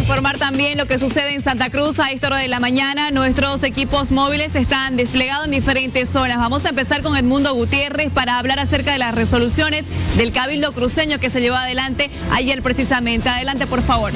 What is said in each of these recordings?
informar también lo que sucede en Santa Cruz a esta hora de la mañana. Nuestros equipos móviles están desplegados en diferentes zonas. Vamos a empezar con Edmundo Gutiérrez para hablar acerca de las resoluciones del Cabildo Cruceño que se llevó adelante ayer precisamente. Adelante, por favor.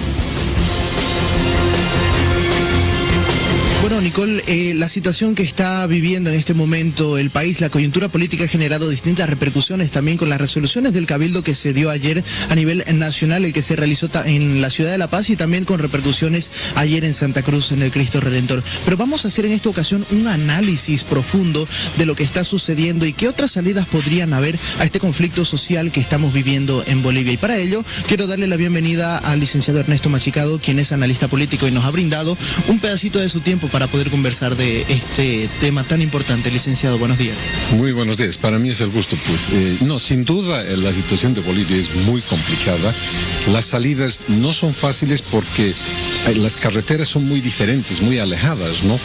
Bueno, Nicole, la situación que está viviendo en este momento el país, la coyuntura política ha generado distintas repercusiones también con las resoluciones del Cabildo que se dio ayer a nivel nacional, el que se realizó en la ciudad de La Paz y también con repercusiones ayer en Santa Cruz, en el Cristo Redentor. Pero vamos a hacer en esta ocasión un análisis profundo de lo que está sucediendo y qué otras salidas podrían haber a este conflicto social que estamos viviendo en Bolivia. Y para ello, quiero darle la bienvenida al licenciado Ernesto Machicado, quien es analista político y nos ha brindado un pedacito de su tiempo para poder conversar de este tema tan importante. Licenciado, buenos días. Muy buenos días, para mí es el gusto, pues. No, sin duda la situación de Bolivia es muy complicada. Las salidas no son fáciles porque las carreteras son muy diferentes, muy alejadas, ¿no?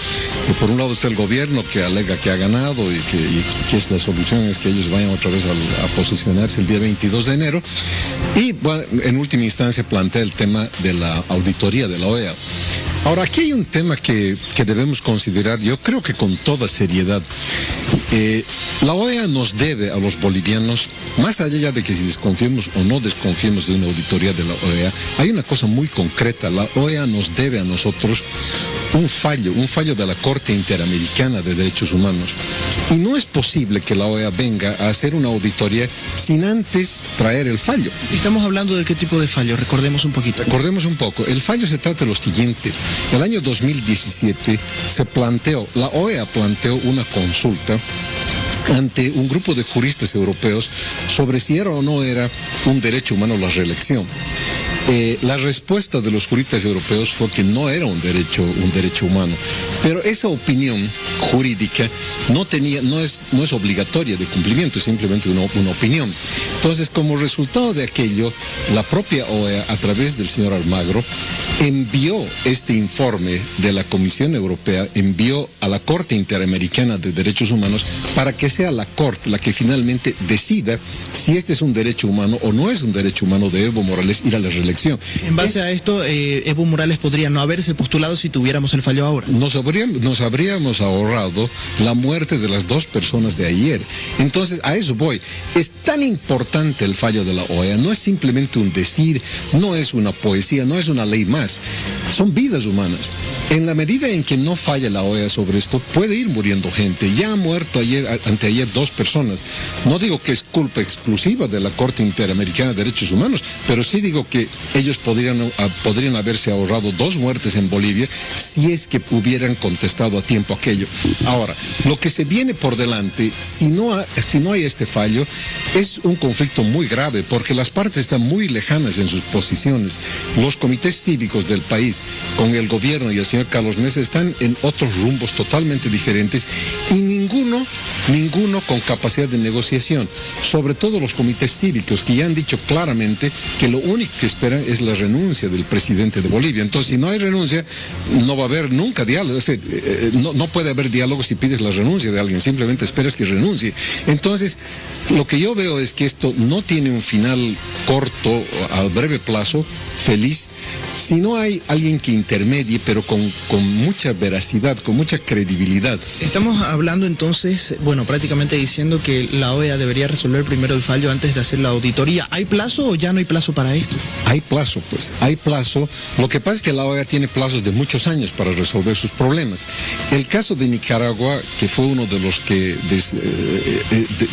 Por un lado está el gobierno que alega que ha ganado y que es la solución es que ellos vayan otra vez a posesionarse el día 22 de enero. Y bueno, en última instancia plantea el tema de la auditoría de la OEA. Ahora, aquí hay un tema que debemos considerar, yo creo que con toda seriedad. La OEA nos debe a los bolivianos, más allá de que si desconfiemos o no desconfiemos de una auditoría de la OEA, hay una cosa muy concreta. La OEA nos debe a nosotros un fallo de la Corte Interamericana de Derechos Humanos. Y no es posible que la OEA venga a hacer una auditoría sin antes traer el fallo. Estamos hablando de qué tipo de fallo, recordemos un poquito. Recordemos un poco. El fallo se trata de lo siguiente. El año 2017 la OEA planteó una consulta ante un grupo de juristas europeos sobre si era o no era un derecho humano la reelección. La respuesta de los juristas europeos fue que no era un derecho humano, pero esa opinión jurídica no es obligatoria de cumplimiento, es simplemente una opinión. Entonces, como resultado de aquello, la propia OEA, a través del señor Almagro, envió este informe de la Comisión Europea, envió a la Corte Interamericana de Derechos Humanos para que sea la Corte la que finalmente decida si este es un derecho humano o no es un derecho humano de Evo Morales ir a la reelección. En base a esto, Evo Morales podría no haberse postulado si tuviéramos el fallo ahora. Nos habríamos ahorrado la muerte de las dos personas de ayer. Entonces, a eso voy. Es tan importante el fallo de la OEA, no es simplemente un decir, no es una poesía, no es una ley más. Son vidas humanas. En la medida en que no falla la OEA sobre esto, puede ir muriendo gente. Ya han muerto anteayer dos personas. No digo que es culpa exclusiva de la Corte Interamericana de Derechos Humanos, pero sí digo que ellos podrían haberse ahorrado dos muertes en Bolivia si es que hubieran contestado a tiempo aquello. Ahora, lo que se viene por delante, si no hay este fallo, es un conflicto muy grave porque las partes están muy lejanas en sus posiciones. Los comités cívicos del país, con el gobierno y el señor Carlos Mesa, están en otros rumbos totalmente diferentes y ninguno con capacidad de negociación. Sobre todo los comités cívicos que ya han dicho claramente que lo único que esperan es la renuncia del presidente de Bolivia. Entonces, si no hay renuncia, no va a haber nunca diálogo. No puede haber diálogo si pides la renuncia de alguien, simplemente esperas que renuncie. Entonces, lo que yo veo es que esto no tiene un final corto, a breve plazo, feliz, si no hay alguien que intermedie, pero con mucha veracidad, con mucha credibilidad. Estamos hablando entonces, bueno, prácticamente diciendo que la OEA debería resolver primero el fallo antes de hacer la auditoría. ¿Hay plazo o ya no hay plazo para esto? Hay plazo, pues, hay plazo. Lo que pasa es que la OEA tiene plazos de muchos años para resolver sus problemas. El caso de Nicaragua, que fue uno de los que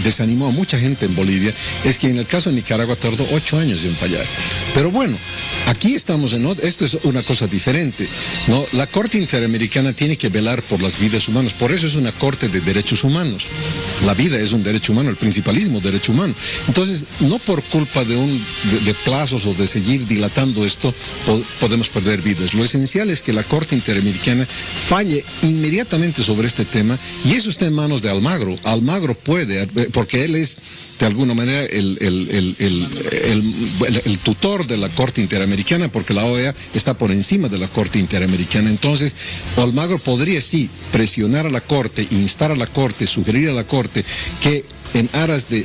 desanimó a mucha gente en Bolivia, es que en el caso de Nicaragua tardó 8 años en fallar. Pero bueno, aquí estamos esto es una cosa diferente, ¿no? La Corte Interamericana tiene que velar por las vidas humanas, por eso es una Corte de Derechos Humanos. La vida es un derecho humano, el principalismo derecho humano. Entonces, no por culpa de plazos o de seguir dilatando esto, podemos perder vidas. Lo esencial es que la Corte Interamericana falle inmediatamente sobre este tema, y eso está en manos de Almagro. Almagro puede, porque él es de alguna manera el tutor de la Corte Interamericana Interamericana, porque la OEA está por encima de la Corte Interamericana. Entonces, Almagro podría sí presionar a la Corte, instar a la Corte, sugerir a la Corte que en aras de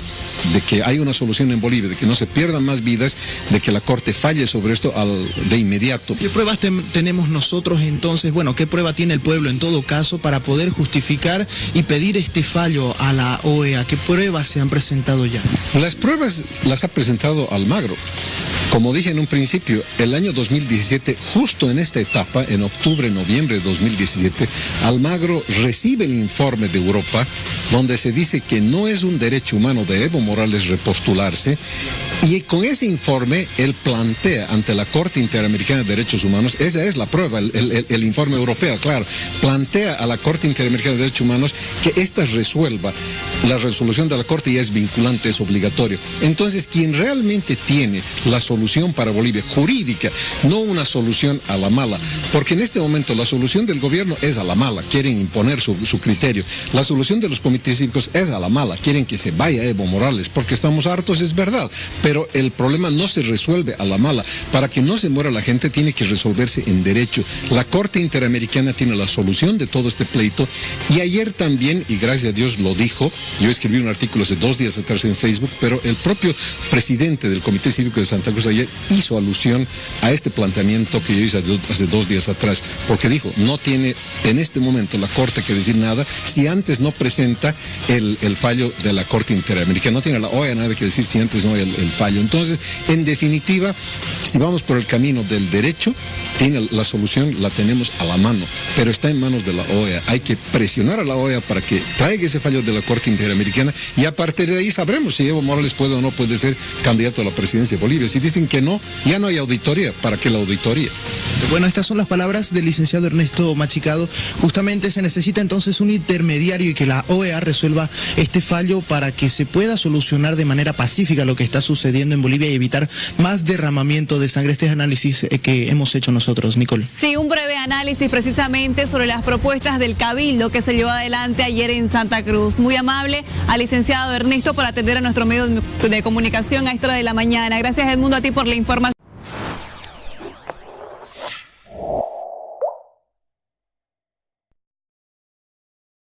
que hay una solución en Bolivia, de que no se pierdan más vidas, de que la Corte falle sobre esto de inmediato. ¿Qué pruebas tenemos nosotros entonces? Bueno, ¿qué prueba tiene el pueblo en todo caso para poder justificar y pedir este fallo a la OEA? ¿Qué pruebas se han presentado ya? Las pruebas las ha presentado Almagro. Como dije en un principio, el año 2017, justo en esta etapa, en octubre, noviembre de 2017, Almagro recibe el informe de Europa, donde se dice que no es un derecho humano de Evo Morales repostularse, y con ese informe él plantea ante la Corte Interamericana de Derechos Humanos, esa es la prueba, el informe europeo, claro, plantea a la Corte Interamericana de Derechos Humanos que ésta resuelva. La resolución de la Corte ya es vinculante, es obligatorio. Entonces, quien realmente tiene la solución para Bolivia, jurídica, no una solución a la mala, porque en este momento la solución del gobierno es a la mala, quieren imponer su criterio. La solución de los comités cívicos es a la mala, quieren que se vaya Evo Morales, porque estamos hartos, es verdad, pero el problema no se resuelve a la mala. Para que no se muera la gente, tiene que resolverse en derecho. La Corte Interamericana tiene la solución de todo este pleito, y ayer también, y gracias a Dios lo dijo, yo escribí un artículo hace 2 días atrás en Facebook, pero el propio presidente del Comité Cívico de Santa Cruz ayer hizo alusión a este planteamiento que yo hice hace 2 días atrás, porque dijo, no tiene en este momento la Corte que decir nada si antes no presenta el fallo de la Corte Interamericana, no tiene la OEA nada que decir si antes no hay el fallo. Entonces, en definitiva, si vamos por el camino del derecho, tiene la solución, la tenemos a la mano, pero está en manos de la OEA. Hay que presionar a la OEA para que traiga ese fallo de la Corte Interamericana, y a partir de ahí sabremos si Evo Morales puede o no puede ser candidato a la presidencia de Bolivia. Si dicen que no, ya no hay auditoría. ¿Para qué la auditoría? Bueno, estas son las palabras del licenciado Ernesto Machicado. Justamente se necesita entonces un intermediario y que la OEA resuelva este fallo para que se pueda solucionar de manera pacífica lo que está sucediendo en Bolivia y evitar más derramamiento de sangre. Este es análisis que hemos hecho nosotros, Nicole. Sí, un breve análisis precisamente sobre las propuestas del Cabildo que se llevó adelante ayer en Santa Cruz. Muy amable al licenciado Ernesto por atender a nuestro medio de comunicación a esta hora de la mañana. Gracias, Edmundo, a ti por la información.